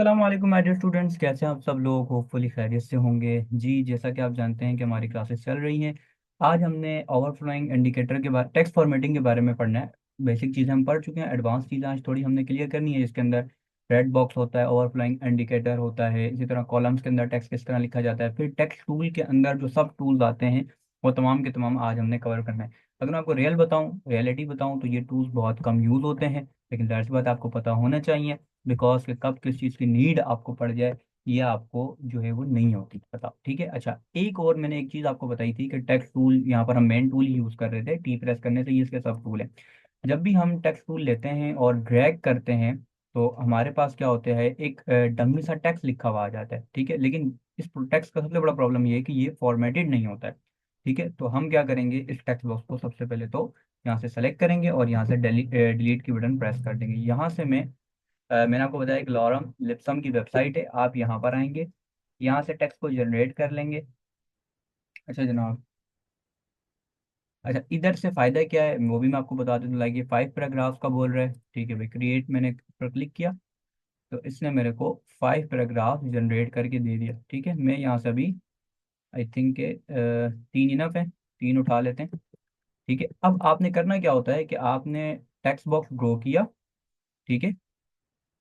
अस्सलाम वालेकुम my dear students, कैसे हैं आप सब लोग। होपफुली खैरियत से होंगे जी। जैसा कि आप जानते हैं कि हमारी क्लासेस चल रही हैं। आज हमने ओवरफ्लोइंग इंडिकेटर के बारे टेक्स्ट फॉर्मेटिंग के बारे में पढ़ना है। बेसिक चीज़ें हम पढ़ चुके हैं, एडवांस चीज़ें आज थोड़ी हमने क्लियर करनी है। जिसके अंदर रेड बॉक्स होता है, ओवरफ्लोइंग इंडिकेटर होता है, इसी तरह कॉलम्स के अंदर टेक्स्ट किस तरह लिखा जाता है, फिर टेक्स्ट टूल के अंदर जो सब टूल्स आते हैं वो तमाम के तमाम आज हमने कवर करना है। अगर मैं आपको रियलिटी बताऊँ तो ये टूल्स बहुत कम यूज़ होते हैं, लेकिन दैट्स बात आपको पता होना चाहिए। बिकॉज कि कब किस चीज़ की नीड आपको पड़ जाए ये आपको जो है वो नहीं होती पता। ठीक है। अच्छा, एक और मैंने एक चीज़ आपको बताई थी कि टेक्स्ट टूल, यहाँ पर हम मेन टूल ही यूज़ कर रहे थे, टी प्रेस करने से ये इसके सब टूल है। जब भी हम टेक्स्ट टूल लेते हैं और ड्रैग करते हैं तो हमारे पास क्या होता है, एक डमी सा टेक्स्ट लिखा हुआ आ जाता है। ठीक है, लेकिन इस टेक्स्ट का सबसे बड़ा प्रॉब्लम ये है कि ये फॉर्मेटेड नहीं होता है। ठीक है, तो हम क्या करेंगे, इस टेक्स्ट बॉक्स को सबसे पहले तो यहाँ से सेलेक्ट करेंगे और यहाँ से डिलीट की बटन प्रेस कर देंगे। यहाँ से मैंने आपको बताया एक लॉरम लिप्सम की वेबसाइट है, आप यहाँ पर आएंगे, यहाँ से टेक्स्ट को जनरेट कर लेंगे। अच्छा जनाब, अच्छा इधर से फ़ायदा क्या है वो भी मैं आपको बता दूँ। लाइक ये 5 पैराग्राफ का बोल रहा है। ठीक है भाई, क्रिएट मैंने पर क्लिक किया तो इसने मेरे को 5 पैराग्राफ जनरेट करके दे दिया। ठीक है, मैं यहाँ से अभी आई थिंक के 3 इनफ है, 3 उठा लेते हैं। ठीक है, अब आपने करना क्या होता है कि आपने टेक्स्ट बॉक्स ड्रॉ किया। ठीक है,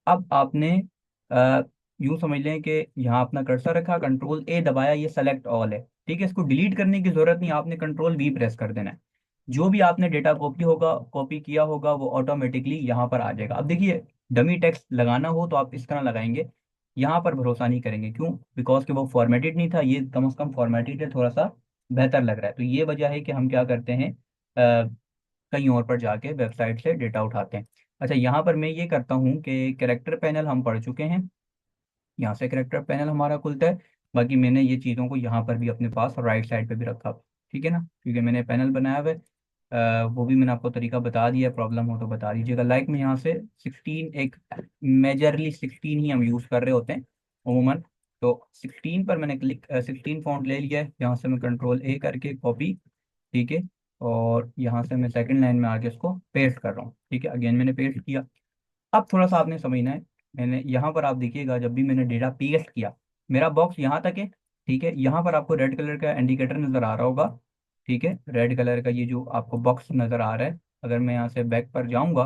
अब आपने आ, यूं समझ लें कि यहाँ अपना कर्सर रखा, कंट्रोल ए दबाया, ये सेलेक्ट ऑल है। ठीक है, इसको डिलीट करने की जरूरत नहीं, आपने कंट्रोल वी प्रेस कर देना है। जो भी आपने डेटा कॉपी किया होगा वो ऑटोमेटिकली यहाँ पर आ जाएगा। अब देखिए, डमी टेक्स्ट लगाना हो तो आप इस तरह लगाएंगे, यहाँ पर भरोसा नहीं करेंगे। क्यों? बिकॉज कि वो फॉर्मेटेड नहीं था, ये कम से कम फॉर्मेटेड है, थोड़ा सा बेहतर लग रहा है। तो ये वजह है कि हम क्या करते हैं, कहीं और पर जाके वेबसाइट से डेटा उठाते हैं। अच्छा, यहाँ पर मैं ये करता हूँ कि कैरेक्टर पैनल हम पढ़ चुके हैं, यहाँ से कैरेक्टर पैनल हमारा खुलता है। बाकी मैंने ये चीज़ों को यहाँ पर भी अपने पास राइट साइड पे भी रखा हुआ है। ठीक है ना, क्योंकि मैंने पैनल बनाया हुआ है। वो भी मैंने आपको तरीका बता दिया, प्रॉब्लम हो तो बता दीजिएगा। लाइक में यहाँ से 16, एक मेजरली 16 ही हम यूज़ कर रहे होते हैं अमूमन। तो 16 पर मैंने 16 फॉन्ट ले लिया है, यहाँ से मैं कंट्रोल ए करके कॉपी। ठीक है, और यहाँ से मैं सेकंड लाइन में आके इसको पेस्ट कर रहा हूँ। ठीक है, अगेन मैंने पेस्ट किया। अब थोड़ा सा आपने समझना है, मैंने यहाँ पर आप देखिएगा जब भी मैंने डेटा पेस्ट किया मेरा बॉक्स यहाँ तक है। ठीक है, यहाँ पर आपको रेड कलर का इंडिकेटर नज़र आ रहा होगा। ठीक है, रेड कलर का ये जो आपको बॉक्स नज़र आ रहा है, अगर मैं यहाँ से बैक पर जाऊँगा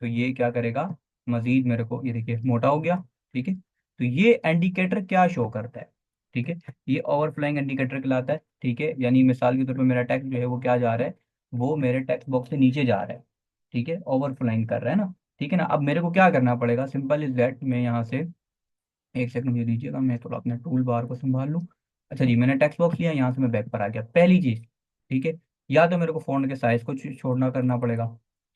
तो ये क्या करेगा, मजीद मेरे को ये देखिए मोटा हो गया। ठीक है, तो ये इंडिकेटर क्या शो करता है, ठीक है, ये ओवरफ्लोइंग इंडिकेटर कहलाता है। ठीक है, यानी मिसाल के तौर पर मेरा टेक्स्ट जो है वो क्या जा रहा है, वो मेरे टेक्स्ट बॉक्स से नीचे जा रहा है। ठीक है, ओवरफ्लोइंग कर रहा है ना। ठीक है ना, अब मेरे को क्या करना पड़ेगा, सिंपल इज दैट, मैं यहाँ से एक सेकंड मुझे दीजिएगा, मैं थोड़ा अपने टूल बार को संभाल लूँ। अच्छा जी, मैंने टेक्स्ट बॉक्स लिया, यहाँ से मैं बैक पर आ गया। पहली चीज़, ठीक है, या तो मेरे को फ़ॉन्ट के साइज़ को छोड़ना करना पड़ेगा।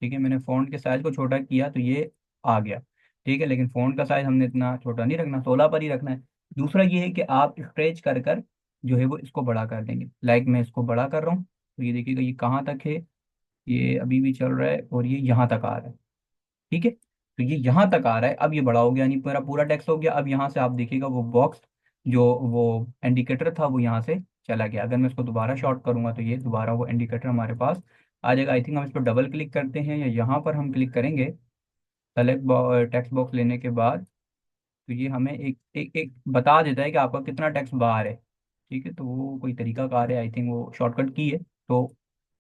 ठीक है, मैंने फ़ॉन्ट के साइज़ को छोटा किया तो ये आ गया। ठीक है, लेकिन फ़ॉन्ट का साइज़ हमने इतना छोटा नहीं रखना, 16 पर ही रखना है। दूसरा ये है कि आप स्ट्रेच कर कर जो है वो इसको बड़ा कर देंगे। लाइक मैं इसको बड़ा कर रहा हूँ तो ये देखिएगा ये कहाँ तक है, ये अभी भी चल रहा है और ये यहाँ तक आ रहा है। ठीक है, तो ये यहाँ तक आ रहा है, अब ये बड़ा हो गया, यानी मेरा पूरा टेक्स्ट हो गया। अब यहाँ से आप देखिएगा वो बॉक्स जो वो इंडिकेटर था वो यहाँ से चला गया। अगर मैं इसको दोबारा शॉर्ट करूंगा तो ये दोबारा वो इंडिकेटर हमारे पास आ जाएगा। आई थिंक हम इस पर डबल क्लिक करते हैं या यहाँ पर हम क्लिक करेंगे सेलेक्ट टेक्स्ट बॉक्स लेने के बाद, तो ये हमें एक एक एक बता देता है कि आपका कितना टेक्स्ट बाहर है। ठीक है, तो वो कोई तरीका कार है, आई थिंक वो शॉर्टकट की है, तो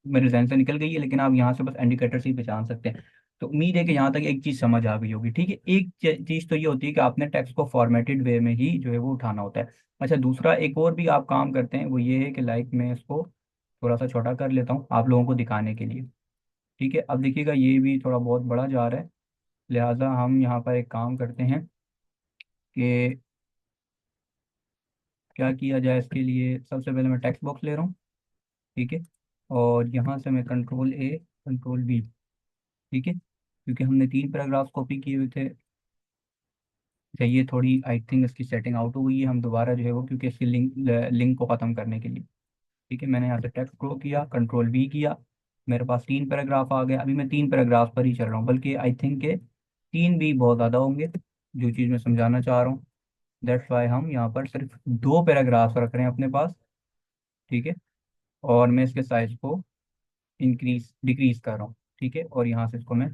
मेरे जहन से निकल गई है, लेकिन आप यहाँ से बस इंडिकेटर से ही पहचान सकते हैं। तो उम्मीद है कि यहाँ तक एक चीज़ समझ आ गई होगी। ठीक है, एक चीज़ तो ये होती है कि आपने टेक्स्ट को फॉर्मेटेड वे में ही जो है वो उठाना होता है। अच्छा, दूसरा एक और भी आप काम करते हैं, वो ये है कि लाइक मैं इसको थोड़ा सा छोटा कर लेता हूँ आप लोगों को दिखाने के लिए। ठीक है, अब देखिएगा ये भी थोड़ा बहुत बड़ा जा रहा है, लिहाजा हम यहाँ पर एक काम करते हैं कि क्या किया जाए इसके लिए। सबसे पहले मैं टेक्स्ट बॉक्स ले रहा हूँ। ठीक है, और यहाँ से मैं कंट्रोल ए कंट्रोल बी। ठीक है, क्योंकि हमने 3 पैराग्राफ कॉपी किए हुए थे। चाहिए थोड़ी, आई थिंक इसकी सेटिंग आउट हो गई है, हम दोबारा जो है वो, क्योंकि इसकी लिंक को ख़त्म करने के लिए। ठीक है, मैंने यहाँ से टेक्स्ट ग्रो किया, कंट्रोल बी किया, मेरे पास 3 पैराग्राफ आ गए। अभी मैं 3 पैराग्राफ पर ही चल रहा हूँ, बल्कि आई थिंक के 3 भी बहुत ज़्यादा होंगे जो चीज़ मैं समझाना चाह रहा हूँ। दैट्स वाई हम यहाँ पर सिर्फ 2 पैराग्राफ रख रहे हैं अपने पास। ठीक है, और मैं इसके साइज को इंक्रीज डिक्रीज कर रहा हूँ। ठीक है, और यहाँ से इसको मैं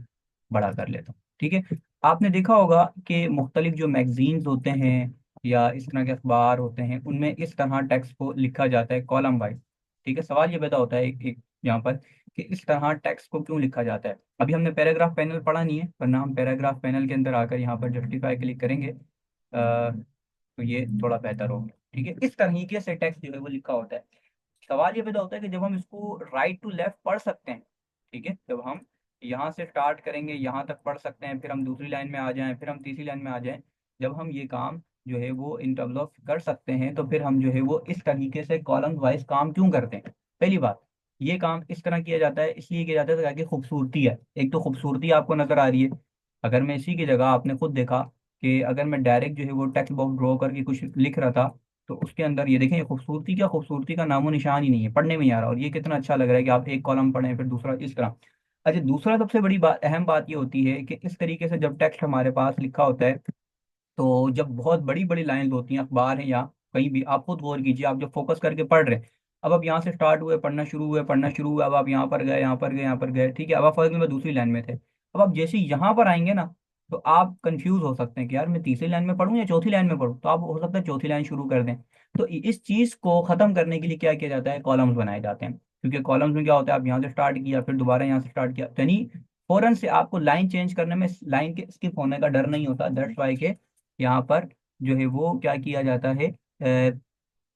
बड़ा कर लेता हूँ। ठीक है, आपने देखा होगा कि मुख्तलिफ जो मैगजीन्स होते हैं या इस तरह के अखबार होते हैं, उनमें इस तरह टेक्स्ट को लिखा जाता है कॉलम वाइज। ठीक है, सवाल ये पैदा होता है एक यहाँ पर कि इस तरह टेक्स्ट को क्यों लिखा जाता है। अभी हमने पैराग्राफ पैनल पढ़ा नहीं है, वरना हम पैराग्राफ पैनल के अंदर आकर यहाँ पर जस्टिफाई क्लिक करेंगे तो ये थोड़ा बेहतर होगा। ठीक है, इस तरीके से टेक्स्ट जो है वो लिखा होता है। सवाल ये पैदा होता है कि जब हम इसको राइट टू लेफ्ट पढ़ सकते हैं, ठीक है, जब हम यहाँ से स्टार्ट करेंगे यहाँ तक पढ़ सकते हैं, फिर हम दूसरी लाइन में आ जाएं, फिर हम तीसरी लाइन में आ जाएं, जब हम ये काम जो है वो इन टर्म्स ऑफ कर सकते हैं, तो फिर हम जो है वो इस तरीके से कॉलम वाइज काम क्यों करते हैं। पहली बात, ये काम इस तरह किया जाता है, इसलिए किया जाता है ताकि खूबसूरती है, एक तो खूबसूरती आपको नजर आ रही है। अगर मैं इसी की जगह, आपने खुद देखा कि अगर मैं डायरेक्ट जो है वो टेक्स्ट बॉक्स ड्रॉ करके कुछ लिख रहा था, तो उसके अंदर ये देखें, ये खूबसूरती, क्या खूबसूरती का नामो निशान ही नहीं है, पढ़ने में ही आ रहा, और ये कितना अच्छा लग रहा है कि आप एक कॉलम पढ़ें फिर दूसरा इस तरह। अच्छा, दूसरा सबसे बड़ी बात, अहम बात ये होती है कि इस तरीके से जब टेक्स्ट हमारे पास लिखा होता है, तो जब बहुत बड़ी बड़ी लाइन होती हैं, अखबार है या कहीं भी, आप खुद गौर कीजिए, आप जब फोकस करके पढ़ रहे हैं, अब आप यहाँ से स्टार्ट हुए, पढ़ना शुरू हुए, पढ़ना शुरू हुआ, अब आप यहाँ पर गए, यहाँ पर गए, यहाँ पर गए, ठीक है, अब आप फॉर एग्जाम्पल दूसरी लाइन में थे, अब आप जैसे ही यहाँ पर आएंगे ना, तो आप कंफ्यूज हो सकते हैं कि यार मैं तीसरी लाइन में पढ़ूँ या चौथी लाइन में पढ़ूँ, तो आप हो सकता है चौथी लाइन शुरू कर दें। तो इस चीज को खत्म करने के लिए क्या किया जाता है, कॉलम्स बनाए जाते हैं, क्योंकि कॉलम्स में क्या होता है, आप यहाँ से स्टार्ट किया फिर दोबारा यहाँ से स्टार्ट किया, यानी फौरन से आपको लाइन चेंज करने में लाइन के स्किप होने का डर नहीं होता। दैट्स वाई के यहाँ पर जो है वो क्या किया जाता है,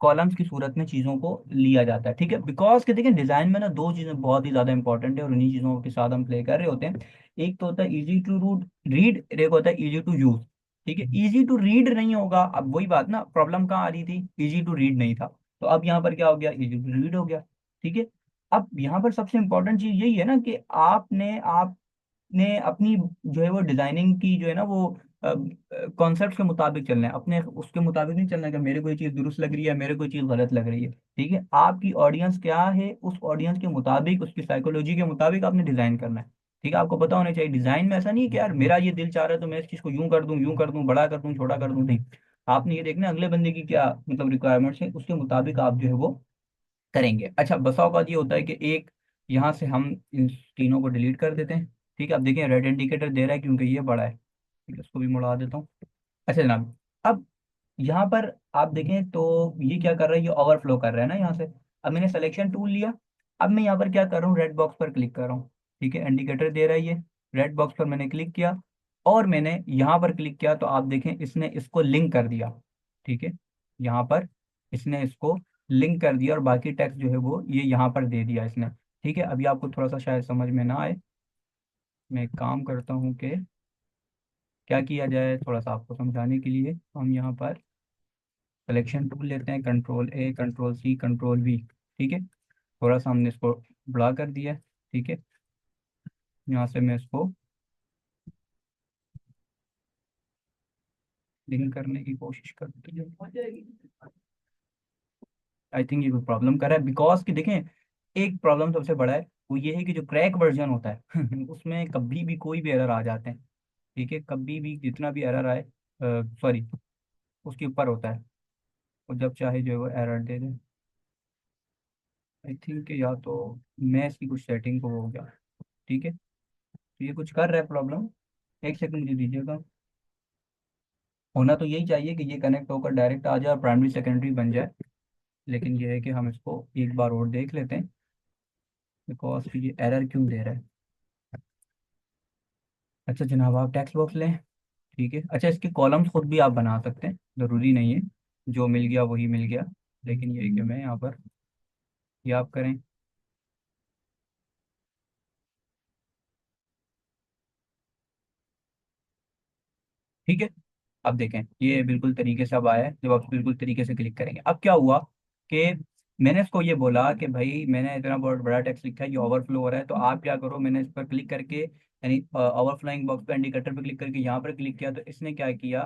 कॉलम्स की सूरत में चीज़ों को लिया जाता है। ठीक है, बिकॉज के देखिए डिजाइन में ना दो चीज़ें बहुत ही ज़्यादा इंपॉर्टेंट है, और उन्हीं चीज़ों के साथ हम प्ले कर रहे होते हैं। एक तो होता है इजी टू रीड, एक होता है इजी टू यूज। ठीक है, इजी टू रीड नहीं होगा, अब वही बात ना, प्रॉब्लम कहाँ आ रही थी, इजी टू रीड नहीं था, तो अब यहाँ पर क्या हो गया, इजी टू रीड हो गया। ठीक है, अब यहाँ पर सबसे इंपॉर्टेंट चीज़ यही है ना कि आपने अपनी जो है वो डिजाइनिंग की जो है ना वो कॉन्सेप्ट के मुताबिक चलना है, अपने उसके मुताबिक नहीं चलना है कि मेरे को ये चीज़ दुरुस्त लग रही है, मेरे को ये चीज़ गलत लग रही है। ठीक है, आपकी ऑडियंस क्या है, उस ऑडियंस के मुताबिक, उसकी साइकोलॉजी के मुताबिक आपने डिजाइन करना है। ठीक है, आपको पता होना चाहिए, डिजाइन में ऐसा नहीं है कि यार मेरा ये दिल चाह रहा है तो मैं इस चीज़ को यूं कर दूं, यूं कर दूं, बड़ा कर दूं, छोटा कर दूं, नहीं। आपने ये देखना है अगले बंदे की क्या मतलब रिक्वायरमेंट्स है, उसके मुताबिक आप जो है वो करेंगे। अच्छा, बसा औकात ये होता है कि एक यहाँ से हम इन तीनों को डिलीट कर देते हैं। ठीक है, अब देखें रेड इंडिकेटर दे रहा है क्योंकि ये बड़ा है। ठीक है, उसको भी मुड़ा देता हूँ। अच्छा जनाब, अब यहाँ पर आप देखें तो ये क्या कर रहा है, ये ओवरफ्लो कर रहा है ना यहाँ से। अब मैंने सिलेक्शन टूल लिया, अब मैं यहाँ पर क्या कर रहा हूँ, रेड बॉक्स पर क्लिक कर रहा हूँ। ठीक है, इंडिकेटर दे रहा है ये, रेड बॉक्स पर मैंने क्लिक किया, और मैंने यहाँ पर क्लिक किया, तो आप देखें इसने इसको लिंक कर दिया। ठीक है, यहाँ पर इसने इसको लिंक कर दिया, और बाकी टेक्स्ट जो है वो ये यहाँ पर दे दिया इसने। ठीक है, अभी आपको थोड़ा सा शायद समझ में ना आए, मैं एक काम करता हूँ कि क्या किया जाए, थोड़ा सा आपको समझाने के लिए हम यहाँ पर सिलेक्शन टूल लेते हैं, control A, control C, control V. ठीक है, थोड़ा सा हमने इसको बड़ा कर दिया है। ठीक है, यहाँ से मैं इसको लिंक करने की कोशिश करती हूँ, हो जाएगी। आई थिंक ये कोई प्रॉब्लम कर रहा है, बिकॉज कि देखें, एक प्रॉब्लम सबसे बड़ा है, वो ये है कि जो क्रैक वर्जन होता है उसमें कभी भी कोई भी एरर आ जाते हैं। ठीक है, कभी भी जितना भी एरर आए, सॉरी, उसके ऊपर होता है, और जब चाहे जो है वो error they they. I think या तो मैं इसकी कुछ सेटिंग को हो गया। ठीक है, तो ये कुछ कर रहा है प्रॉब्लम, एक सेकंड मुझे दीजिएगा। होना तो यही चाहिए कि ये कनेक्ट होकर डायरेक्ट आ जाए और प्राइमरी सेकेंडरी बन जाए, लेकिन ये है कि हम इसको एक बार और देख लेते हैं, बिकॉज ये एरर क्यों दे रहा है। अच्छा जनाब, आप टेक्स्ट बॉक्स लें। ठीक है, अच्छा इसके कॉलम्स खुद भी आप बना सकते हैं, ज़रूरी नहीं है जो मिल गया वही मिल गया, लेकिन ये है कि मैं यहाँ पर ये आप करें। ठीक है, अब देखें ये बिल्कुल तरीके से अब आया है, जब आप बिल्कुल तरीके से क्लिक करेंगे, अब क्या हुआ कि मैंने इसको ये बोला कि भाई मैंने इतना बहुत बड़ा टेक्स्ट लिखा है, ये ओवरफ्लो हो रहा है, तो आप क्या करो, मैंने इस पर क्लिक करके यानी ओवरफ्लोइंग बॉक्स पे इंडिकेटर पे क्लिक करके यहाँ पर क्लिक किया, तो इसने क्या किया,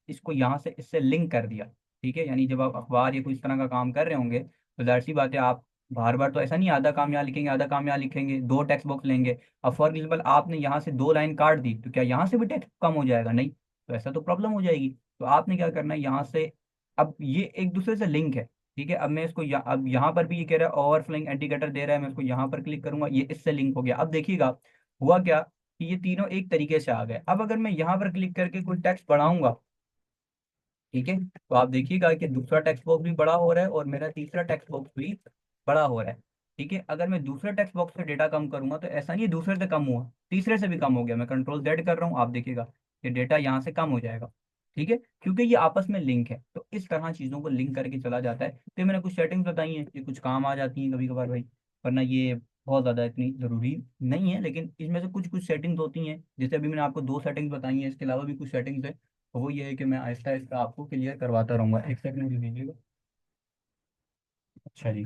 इसको यहाँ से इससे लिंक कर दिया। ठीक है, यानी जब आप अखबार या कोई इस तरह का काम कर रहे होंगे, तो जाहिर सी बात है आप बार बार तो ऐसा नहीं आधा काम यहाँ लिखेंगे आधा काम यहाँ लिखेंगे, दो टेक्स्ट बॉक्स लेंगे। अब फॉर एग्जाम्पल आपने यहाँ से दो लाइन काट दी, तो क्या यहाँ से भी टेक्स्ट कम हो जाएगा, नहीं, तो ऐसा तो प्रॉब्लम हो जाएगी। तो आपने क्या करना है, यहाँ से, अब ये एक दूसरे से लिंक है। ठीक है, अब मैं इसको अब यहाँ पर भी ये कह रहा है ओवरफ्लोइंग इंडिकेटर दे रहा है, मैं इसको यहाँ पर क्लिक करूंगा, ये इससे लिंक हो गया। अब देखिएगा हुआ क्या, कि ये तीनों एक तरीके से आ गए। अब अगर मैं यहाँ पर क्लिक करके कोई टेक्स्ट बढ़ाऊंगा, ठीक है, तो आप देखिएगा कि दूसरा टेक्स्ट बॉक्स भी बड़ा हो रहा है और मेरा तीसरा टेक्स्ट बॉक्स भी बड़ा हो रहा है। ठीक है, अगर मैं दूसरे टेक्स्ट बॉक्स से डेटा कम करूंगा तो ऐसा नहीं है दूसरे से कम हुआ, तीसरे से भी कम हो गया। मैं कंट्रोल जेड कर रहा हूँ, आप देखिएगा कि डेटा यहाँ से कम हो जाएगा। ठीक है, क्योंकि ये आपस में लिंक है, तो इस तरह चीज़ों को लिंक करके चला जाता है। तो ये मैंने कुछ सेटिंग्स बताई हैं, ये कुछ काम आ जाती हैं कभी कभार भाई, वरना ये बहुत ज़्यादा इतनी ज़रूरी नहीं है, लेकिन इसमें से कुछ कुछ सेटिंग्स होती हैं। जैसे अभी मैंने आपको दो सेटिंग्स बताई हैं, इसके अलावा भी कुछ सेटिंग्स है, तो वो ये है कि मैं आहिस्ता आहिस्ता आपको क्लियर करवाता रहूंगा। एक सेकंड दे दीजिएगा। अच्छा जी।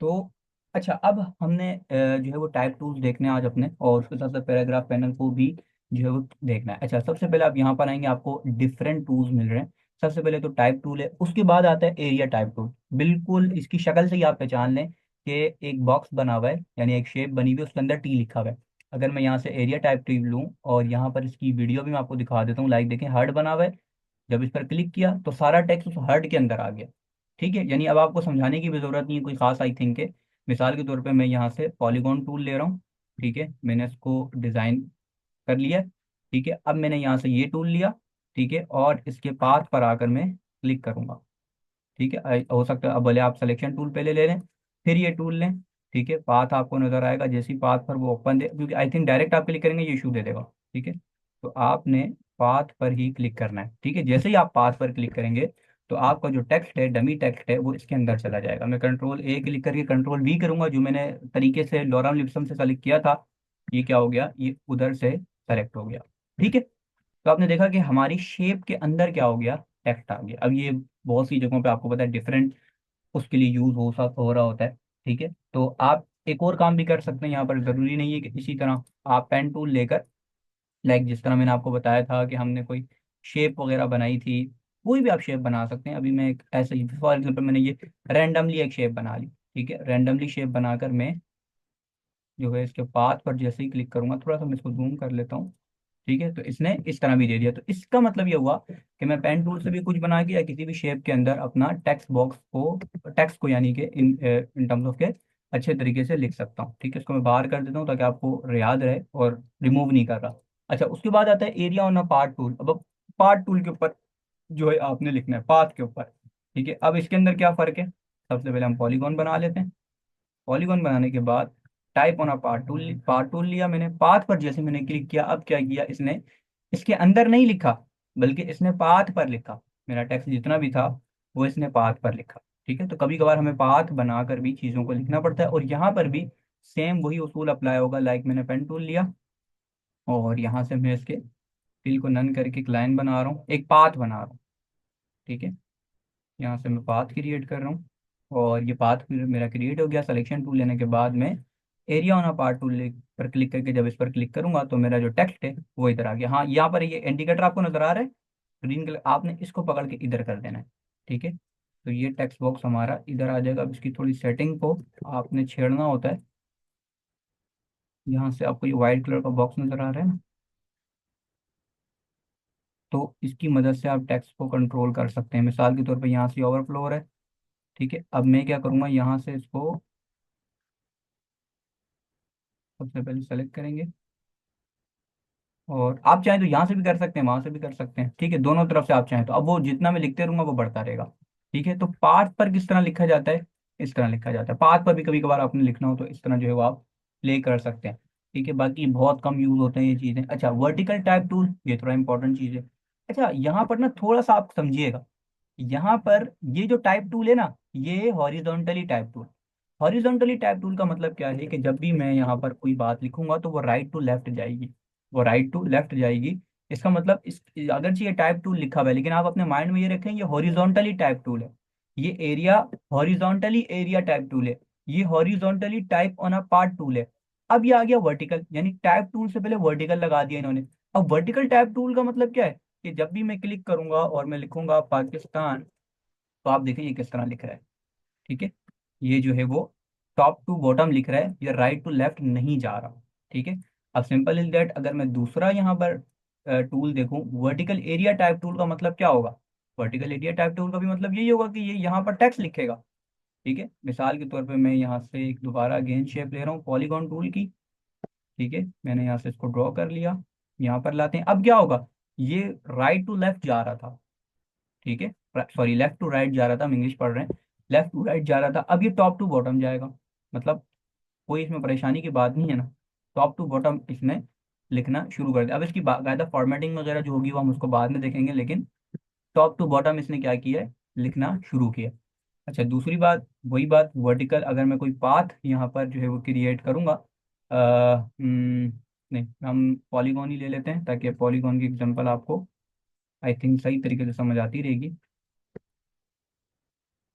तो अच्छा, अब हमने जो है वो टाइप टूल्स देखने हैं आज अपने, और उसके साथ साथ पैराग्राफ पैनल को भी जो है वो देखना है। अच्छा, सबसे पहले आप यहाँ पर आएंगे, आपको डिफरेंट टूल्स मिल रहे हैं। सबसे पहले तो टाइप टूल है, उसके बाद आता है एरिया टाइप टूल। बिल्कुल इसकी शक्ल से ही आप पहचान लें कि एक बॉक्स बना हुआ है, यानी एक शेप बनी हुई है, उसके अंदर टी लिखा हुआ है। अगर मैं यहाँ से एरिया टाइप टूल लूँ और यहाँ पर इसकी वीडियो भी मैं आपको दिखा देता हूँ, लाइक देखें, हार्ट बना हुआ है। जब इस पर क्लिक किया तो सारा टेक्स्ट उस हर्ट के अंदर आ गया। ठीक है, यानी अब आपको समझाने की भी जरूरत नहीं है कोई खास, आई थिंक है। मिसाल के तौर पे मैं यहाँ से पॉलीगॉन टूल ले रहा हूँ। ठीक है, मैंने इसको डिजाइन कर लिया। ठीक है, अब मैंने यहाँ से ये टूल लिया। ठीक है, और इसके पाथ पर आकर मैं क्लिक करूंगा। ठीक है, हो सकता है अब भले आप सिलेक्शन टूल पहले ले लें, फिर ये टूल लें। ठीक है, पाथ आपको नजर आएगा, जैसी पाथ पर वो ओपन दे, क्योंकि आई थिंक डायरेक्ट आप क्लिक करेंगे ये इशू दे देगा। ठीक है, तो आपने पाथ पर ही क्लिक करना है। ठीक है, जैसे ही आप पाथ पर क्लिक करेंगे तो आपका जो टेक्स्ट है, डमी टेक्स्ट है, वो इसके अंदर चला जाएगा। मैं कंट्रोल ए क्लिक करके कंट्रोल वी करूंगा, जो मैंने तरीके से लॉरम लिप्सम से सेलेक्ट किया था, ये क्या हो गया, ये उधर से सेलेक्ट हो गया। ठीक है, तो आपने देखा कि हमारी शेप के अंदर क्या हो गया, टेक्स्ट आ गया। अब ये बहुत सी जगहों पे आपको पता है डिफरेंट उसके लिए यूज हो रहा होता है। ठीक है, तो आप एक और काम भी कर सकते हैं यहाँ पर, जरूरी नहीं है कि इसी तरह आप पेन टूल लेकर, लाइक जिस तरह मैंने आपको बताया था कि हमने कोई शेप वगैरह बनाई थी, कोई भी आप शेप बना सकते हैं। अभी मैं एक ऐसे ही फॉर एग्जाम्पल मैंने ये रैंडमली एक शेप बना ली। ठीक है, रैंडमली शेप बनाकर मैं जो है इसके पाथ पर जैसे ही क्लिक करूंगा, थोड़ा सा मैं इसको जूम कर लेता हूँ। ठीक है, तो इसने इस तरह भी दे दिया। तो इसका मतलब ये हुआ कि मैं पेन टूल से भी कुछ बना के या किसी भी शेप के अंदर अपना टेक्स्ट को यानी कि इन टर्म्स ऑफ के अच्छे तरीके से लिख सकता हूँ। ठीक है, इसको मैं बाहर कर देता हूँ ताकि आपको याद रहे, और रिमूव नहीं कर रहा। अच्छा, उसके बाद आता है area on a part tool. अब पार्ट टूल के ऊपर जो है आपने लिखना है, पाथ के ऊपर। ठीक है, अब इसके अंदर क्या फर्क है, सबसे पहले हम पॉलीगॉन बना लेते हैं। पॉलीगॉन बनाने के बाद type on a part tool लिया मैंने। पाथ पर जैसे मैंने क्लिक किया, अब क्या किया इसने, इसके अंदर नहीं लिखा, बल्कि इसने पाथ पर लिखा। मेरा टेक्स्ट जितना भी था वो इसने पाथ पर लिखा। ठीक है, तो कभी कभार हमें पाथ बनाकर भी चीज़ों को लिखना पड़ता है, और यहाँ पर भी सेम वही उसूल अप्लाई होगा। लाइक मैंने पेन टूल लिया और यहाँ से मैं इसके फिल को नन करके एक लाइन बना रहा हूँ, एक पाथ बना रहा हूँ। ठीक है, यहाँ से मैं पाथ क्रिएट कर रहा हूँ, और ये पाथ मेरा क्रिएट हो गया। सिलेक्शन टूल लेने के बाद में area on a part tool पर क्लिक करके जब इस पर क्लिक करूंगा तो मेरा जो टेक्स्ट है वो इधर आ गया। हाँ, यहाँ पर ये इंडिकेटर आपको नजर आ रहा है ग्रीन कलर, आपने इसको पकड़ के इधर कर देना है। ठीक है, तो ये टेक्स्ट बॉक्स हमारा इधर आ जाएगा। अब इसकी थोड़ी सेटिंग को आपने छेड़ना होता है। यहाँ से आपको ये वाइट कलर का बॉक्स नजर आ रहा है ना, तो इसकी मदद से आप टेक्स्ट को कंट्रोल कर सकते हैं। मिसाल के तौर पर यहाँ से ओवरफ्लो हो रहा है। ठीक है, अब मैं क्या करूँगा, यहाँ से इसको सबसे पहले सेलेक्ट करेंगे, और आप चाहें तो यहाँ से भी कर सकते हैं, वहां से भी कर सकते हैं। ठीक है, दोनों तरफ से आप चाहें तो। अब वो जितना मैं लिखते रहूंगा वो बढ़ता रहेगा। ठीक है, तो पाथ पर किस तरह लिखा जाता है, इस तरह लिखा जाता है। पाथ पर भी कभी कभार आपने लिखना हो तो इस तरह जो है वो आप प्ले कर सकते हैं। ठीक है, बाकी बहुत कम यूज होते हैं ये चीजें। अच्छा, वर्टिकल टाइप टूल, ये थोड़ा इंपॉर्टेंट चीज है। अच्छा, यहाँ पर ना थोड़ा सा आप समझिएगा, यहाँ पर ये जो टाइप टूल है ना, ये horizontally type tool. Horizontally type tool का मतलब क्या है कि जब भी मैं यहाँ पर कोई बात लिखूंगा तो वो राइट टू लेफ्ट जाएगी, वो राइट टू लेफ्ट जाएगी। इसका मतलब इस, अगरचे ये टाइप टूल लिखा हुआ है, लेकिन आप अपने माइंड में ये रखें ये हॉरिजॉन्टली टाइप टूल है। ये area horizontally area type tool है। ये horizontally type on a part tool है। अब ये आ गया वर्टिकल, यानी टाइप टूल से पहले वर्टिकल लगा दिया इन्होंने। अब वर्टिकल टाइप टूल का मतलब क्या है कि जब भी मैं क्लिक करूंगा और मैं लिखूंगा पाकिस्तान, तो आप देखें ये किस तरह लिख रहा है। ठीक है, ये जो है वो टॉप टू बॉटम लिख रहा है, ये राइट टू लेफ्ट नहीं जा रहा। ठीक है, अब सिंपल इज दैट, अगर मैं दूसरा यहाँ पर टूल देखूं, वर्टिकल एरिया टाइप टूल का मतलब क्या होगा, वर्टिकल एरिया टाइप टूल का भी मतलब यही होगा कि ये यहाँ पर टेक्स्ट लिखेगा। ठीक है, मिसाल के तौर पे मैं यहाँ से एक दोबारा अगेन शेप ले रहा हूँ पॉलीगॉन टूल की। ठीक है, मैंने यहाँ से इसको ड्रॉ कर लिया। यहाँ पर लाते हैं, अब क्या होगा, ये राइट टू लेफ्ट जा रहा था, ठीक है, सॉरी लेफ्ट टू राइट जा रहा था, हम इंग्लिश पढ़ रहे हैं, लेफ्ट टू राइट जा रहा था, अब ये टॉप टू बॉटम जाएगा। मतलब कोई इसमें परेशानी की बात नहीं है ना। टॉप टू बॉटम इसने लिखना शुरू कर दिया। अब इसकी बाकायदा फॉर्मेटिंग वगैरह जो होगी वो हम उसको बाद में देखेंगे, लेकिन टॉप टू बॉटम इसने क्या किया है, लिखना शुरू किया। अच्छा, दूसरी बात, वही बात वर्टिकल, अगर मैं कोई पाथ यहाँ पर जो है वो क्रिएट करूँगा, नहीं, हम पॉलीगॉन ही ले लेते हैं ताकि पॉलीगॉन की एग्जांपल आपको आई थिंक सही तरीके से समझ आती रहेगी।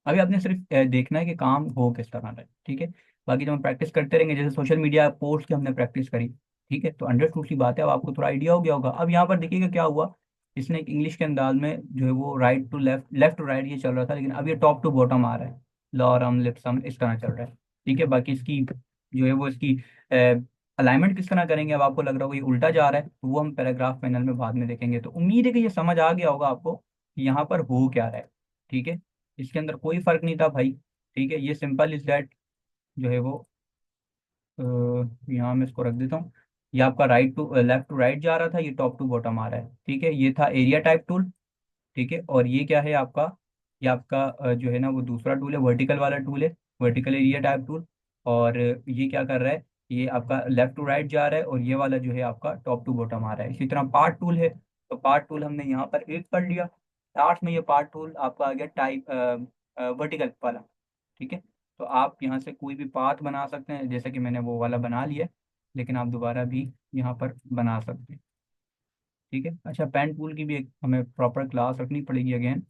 अभी आपने सिर्फ देखना है कि काम हो किस तरह का है, ठीक है। बाकी जब हम प्रैक्टिस करते रहेंगे, जैसे सोशल मीडिया पोस्ट की हमने प्रैक्टिस करी, ठीक है, तो अंडरस्टूड सी बात है, अब आपको थोड़ा आइडिया हो गया होगा। अब यहाँ पर देखिएगा क्या हुआ, इसने इंग्लिश के अंदाज में जो है वो right to left, left to right ये चल रहा था, लेकिन अब ये टॉप टू बॉटम आ रहा है, लॉरम लिप्सम इस तरह चल रहा है, ठीक है। बाकी इसकी जो है वो इसकी अलाइनमेंट किस तरह करेंगे, अब आपको लग रहा होगा ये उल्टा जा रहा है, तो वो हम पैराग्राफ पैनल में बाद में देखेंगे। तो उम्मीद है कि ये समझ आ गया होगा आपको कि यहाँ पर हो क्या रहा है, ठीक है। इसके अंदर कोई फर्क नहीं था भाई, ठीक है, ये सिंपल इज दैट जो है वो अ, यहाँ मैं इसको रख देता हूँ। ये आपका right to left to right जा रहा था, ये टॉप टू बॉटम आ रहा है, ठीक है। ये था एरिया टाइप टूल, ठीक है। और ये क्या है आपका, ये आपका जो है ना वो दूसरा टूल है, वर्टिकल वाला टूल है, वर्टिकल एरिया टाइप टूल। और ये क्या कर रहा है, ये आपका लेफ्ट टू राइट जा रहा है, और ये वाला जो है आपका टॉप टू बॉटम आ रहा है। इसी तरह पार्ट टूल है, तो पार्ट टूल हमने यहाँ पर एक कर लिया। लास्ट में ये पार्ट टूल आपका आ गया टाइप वर्टिकल वाला, ठीक है। तो आप यहाँ से कोई भी पाथ बना सकते हैं, जैसे कि मैंने वो वाला बना लिया है, लेकिन आप दोबारा भी यहाँ पर बना सकते हैं, ठीक है। अच्छा, पेन टूल की भी एक हमें प्रॉपर क्लास रखनी पड़ेगी अगेन।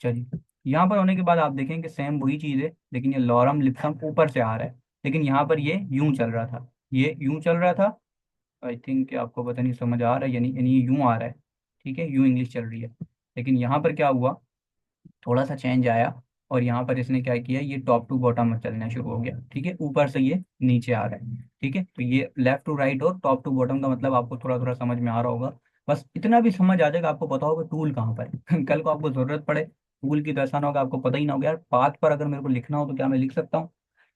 चलिए, यहाँ पर होने के बाद आप देखें कि सेम वही चीज़ है, लेकिन ये लॉरम लिप्सम ऊपर से आ रहा है, लेकिन यहाँ पर ये यूं चल रहा था, ये यूं चल रहा था। आई थिंक कि आपको पता नहीं समझ आ रहा है, यानी यानी ये यूं आ रहा है, ठीक है, यूं इंग्लिश चल रही है। लेकिन यहाँ पर क्या हुआ, थोड़ा सा चेंज आया, और यहाँ पर इसने क्या किया, ये टॉप टू बॉटम में चलना शुरू हो गया, ठीक है, ऊपर से ये नीचे आ रहा है, ठीक है। तो ये लेफ्ट टू राइट और टॉप टू बॉटम का मतलब आपको थोड़ा थोड़ा समझ में आ रहा होगा। बस इतना भी समझ आ जाएगा, आपको पता होगा टूल कहाँ पर है कल को आपको जरूरत पड़े टूल की, तो ऐसा ना होगा आपको पता ही ना होगा यार, पाथ पर अगर मेरे को लिखना हो तो क्या मैं लिख सकता हूँ,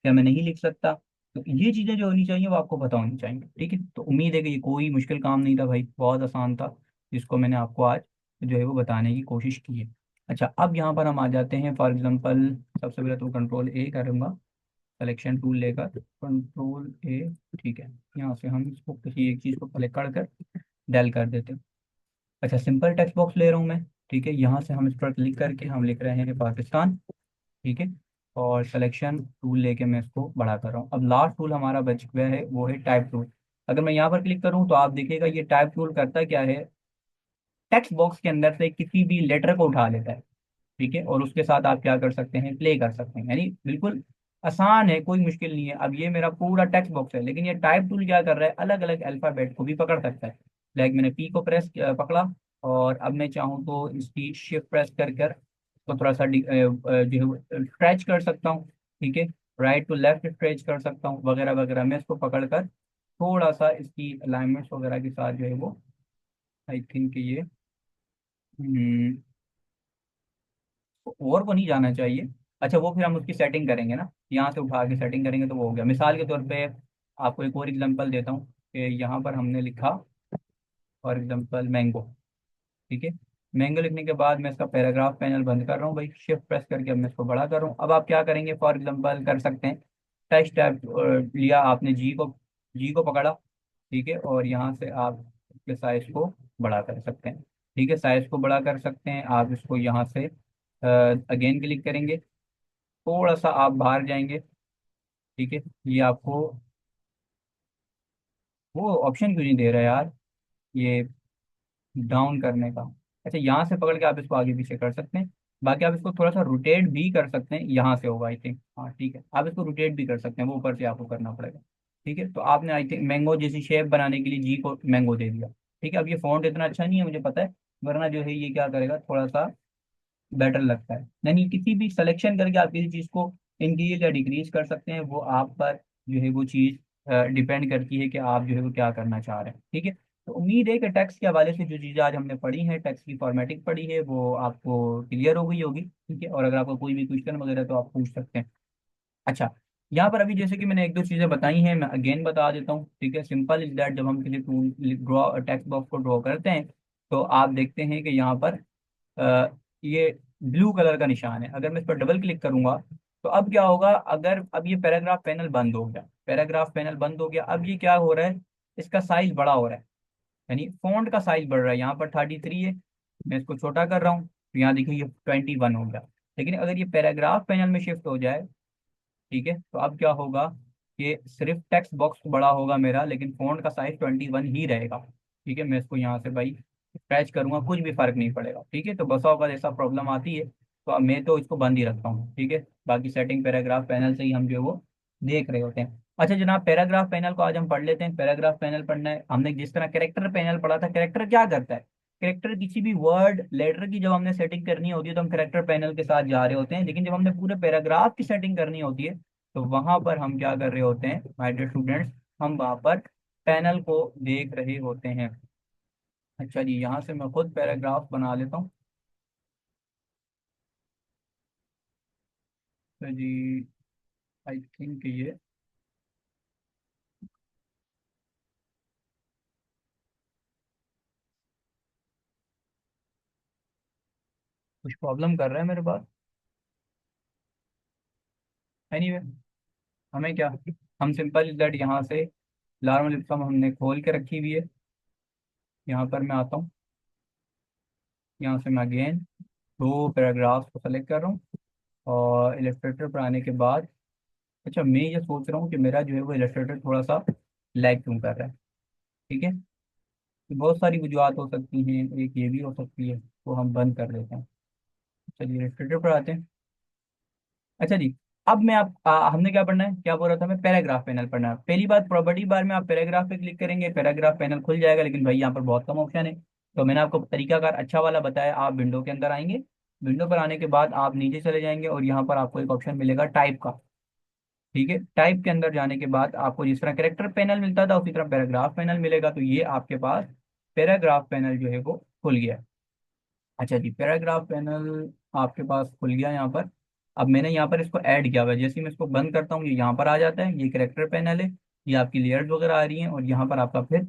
क्या मैं नहीं लिख सकता। तो ये चीज़ें जो होनी चाहिए वो आपको पता होनी चाहिए, ठीक है। तो उम्मीद है कि ये कोई मुश्किल काम नहीं था भाई, बहुत आसान था, जिसको मैंने आपको आज जो है वो बताने की कोशिश की है। अच्छा, अब यहाँ पर हम आ जाते हैं, फॉर एग्जांपल सबसे पहले तो कंट्रोल ए करूँगा, सिलेक्शन टूल लेकर कंट्रोल ए, ठीक है। यहाँ से हम इसको किसी एक चीज़ को सेलेक्ट कर कर डेल कर देते हैं। अच्छा, सिंपल टेक्स्ट बॉक्स ले रहा हूँ मैं, ठीक है। यहाँ से हम इस पर क्लिक करके हम लिख रहे हैं पाकिस्तान, ठीक है। और सिलेक्शन टूल लेके मैं इसको बड़ा कर रहा हूँ। अब लास्ट टूल हमारा बच गया है, वो है टाइप टूल। अगर मैं यहाँ पर क्लिक करूँ तो आप देखिएगा ये टाइप टूल करता क्या है, टेक्स्ट बॉक्स के अंदर से किसी भी लेटर को उठा लेता है, ठीक है, और उसके साथ आप क्या कर सकते हैं, प्ले कर सकते हैं, यानी बिल्कुल आसान है, कोई मुश्किल नहीं है। अब ये मेरा पूरा टेक्स्ट बॉक्स है, लेकिन ये टाइप टूल क्या कर रहा है, अलग अलग अल्फाबेट को भी पकड़ सकता है। लाइक मैंने पी को प्रेस पकड़ा, और अब मैं चाहूँ तो इसकी शिफ्ट प्रेस कर कर इसको थोड़ा सा जो है स्ट्रेच कर सकता हूँ, ठीक है, राइट टू लेफ्ट स्ट्रेच कर सकता हूँ, वगैरह वगैरह। मैं इसको पकड़ कर थोड़ा सा इसकी अलाइनमेंट्स वगैरह के साथ जो है वो आई थिंक ये और को नहीं जाना चाहिए। अच्छा, वो फिर हम उसकी सेटिंग करेंगे ना, यहाँ से उठा के सेटिंग करेंगे तो वो हो गया। मिसाल के तौर पे आपको एक और एग्जांपल देता हूँ कि यहाँ पर हमने लिखा फॉर एग्जांपल मैंगो, ठीक है। मैंगो लिखने के बाद मैं इसका पैराग्राफ पैनल बंद कर रहा हूँ भाई, शिफ्ट प्रेस करके अब मैं इसको बड़ा कर रहा हूँ। अब आप क्या करेंगे, फॉर एग्जांपल कर सकते हैं टेक्स्ट टैब लिया आपने, जी को पकड़ा, ठीक है, और यहाँ से आप इसके साइज को बड़ा कर सकते हैं, ठीक है, साइज को बड़ा कर सकते हैं आप। इसको यहाँ से अगेन क्लिक करेंगे, थोड़ा सा आप बाहर जाएंगे, ठीक है। ये आपको वो ऑप्शन क्यों नहीं दे रहा है यार, ये डाउन करने का। अच्छा, यहाँ से पकड़ के आप इसको आगे पीछे कर सकते हैं। बाकी आप इसको थोड़ा सा रोटेट भी कर सकते हैं, यहाँ से होगा आई थिंक, हाँ ठीक है, आप इसको रोटेट भी कर सकते हैं, वो ऊपर से आपको करना पड़ेगा, ठीक है। तो आपने आई थिंक मैंगो जैसी शेप बनाने के लिए जी को मैंगो दे दिया, ठीक है। अब ये फॉन्ट इतना अच्छा नहीं है मुझे पता है, वरना जो है ये क्या करेगा, थोड़ा सा बेटर लगता है। नहीं, किसी भी सिलेक्शन करके आप किसी चीज़ को इंक्रीज या डिक्रीज कर सकते हैं, वो आप पर जो है वो चीज़ डिपेंड करती है कि आप जो है वो क्या करना चाह रहे हैं, ठीक है। तो उम्मीद है कि टैक्स के हवाले से जो चीज़ें आज हमने पढ़ी हैं, टैक्स की फॉर्मेटिंग पढ़ी है, वो आपको क्लियर हो गई होगी, ठीक है। और अगर आपको कोई भी क्वेश्चन वगैरह तो आप पूछ सकते हैं। अच्छा, यहाँ पर अभी जैसे कि मैंने एक दो चीजें बताई हैं, मैं अगेन बता देता हूँ, ठीक है। सिंपल इज दैट, जब हम किसी टूल ड्रॉ टेक्स्ट बॉक्स को ड्रॉ करते हैं तो आप देखते हैं कि यहाँ पर ये ब्लू कलर का निशान है। अगर मैं इस पर डबल क्लिक करूंगा तो अब क्या होगा, अगर अब ये पैराग्राफ पैनल बंद हो गया, पैराग्राफ पैनल बंद हो गया, अब ये क्या हो रहा है, इसका साइज बड़ा हो रहा है, यानी फॉन्ट का साइज बढ़ रहा है। यहाँ पर 33 है, मैं इसको छोटा कर रहा हूँ तो यहाँ देखिए ये 21 हो गया। लेकिन अगर ये पैराग्राफ पैनल में शिफ्ट हो जाए, ठीक है, तो अब क्या होगा, ये सिर्फ टेक्स्ट बॉक्स बड़ा होगा मेरा, लेकिन फॉन्ट का साइज 21 ही रहेगा। ठीक है, मैं इसको यहाँ से भाई स्क्रैच करूंगा, कुछ भी फर्क नहीं पड़ेगा। ठीक है, तो बसा होगा ऐसा प्रॉब्लम आती है, तो अब मैं तो इसको बंद ही रखता हूँ। ठीक है, बाकी सेटिंग पैराग्राफ पैनल से ही हम जो है वो देख रहे होते हैं। अच्छा जनाब, पैराग्राफ पैनल को आज हम पढ़ लेते हैं। पैराग्राफ पैनल पढ़ना है हमने, जिस तरह कैरेक्टर पैनल पढ़ा था। कैरेक्टर क्या करता है, कैरेक्टर किसी भी वर्ड लेटर की जब हमने सेटिंग करनी होती है तो हम कैरेक्टर पैनल के साथ जा रहे होते हैं, लेकिन जब हमने पूरे पैराग्राफ की सेटिंग करनी होती है तो वहां पर हम क्या कर रहे होते हैं माय डियर स्टूडेंट्स, हम वहां पर पैनल को देख रहे होते हैं। अच्छा जी, यहाँ से मैं खुद पैराग्राफ बना लेता हूँ। तो जी आई थिंक ये कुछ प्रॉब्लम कर रहा है मेरे पास। एनीवे, हमें क्या, हम सिंपल दैट यहाँ से नॉर्मल इप्सम हमने खोल के रखी हुई है। यहाँ पर मैं आता हूँ, यहाँ से मैं अगेन दो पैराग्राफ को सेलेक्ट कर रहा हूँ और इलस्ट्रेटर पर आने के बाद, अच्छा मैं ये सोच रहा हूँ कि मेरा जो है वो इलस्ट्रेटर थोड़ा सा लैग क्यों कर रहा है। ठीक है, तो बहुत सारी वजूहत हो सकती हैं, एक ये भी हो सकती है, तो हम बंद कर देते हैं। चलिए इलस्ट्रेटर पर आते हैं। अच्छा जी, अब मैं हमने क्या पढ़ना है, क्या बोल रहा था मैं, पैराग्राफ पैनल पढ़ना है। पहली बात, प्रॉपर्टी बार में आप पैराग्राफ पे क्लिक करेंगे, पैराग्राफ पैनल खुल जाएगा, लेकिन भाई यहाँ पर बहुत कम ऑप्शन है। तो मैंने आपको तरीकाकार अच्छा वाला बताया, आप विंडो के अंदर आएंगे, विंडो पर आने के बाद आप नीचे चले जाएंगे और यहाँ पर आपको एक ऑप्शन मिलेगा टाइप का। ठीक है, टाइप के अंदर जाने के बाद आपको जिस तरह कैरेक्टर पैनल मिलता था उसी तरह पैराग्राफ पैनल मिलेगा। तो ये आपके पास पैराग्राफ पैनल जो है वो खुल गया है। अच्छा जी, पैराग्राफ पैनल आपके पास खुल गया यहाँ पर। अब मैंने यहाँ पर इसको ऐड किया हुआ है, जैसे ही मैं इसको बंद करता हूँ ये यहाँ पर आ जाता है, ये कैरेक्टर पैनल है, ये आपकी लेयर्स वगैरह आ रही हैं और यहाँ पर आपका फिर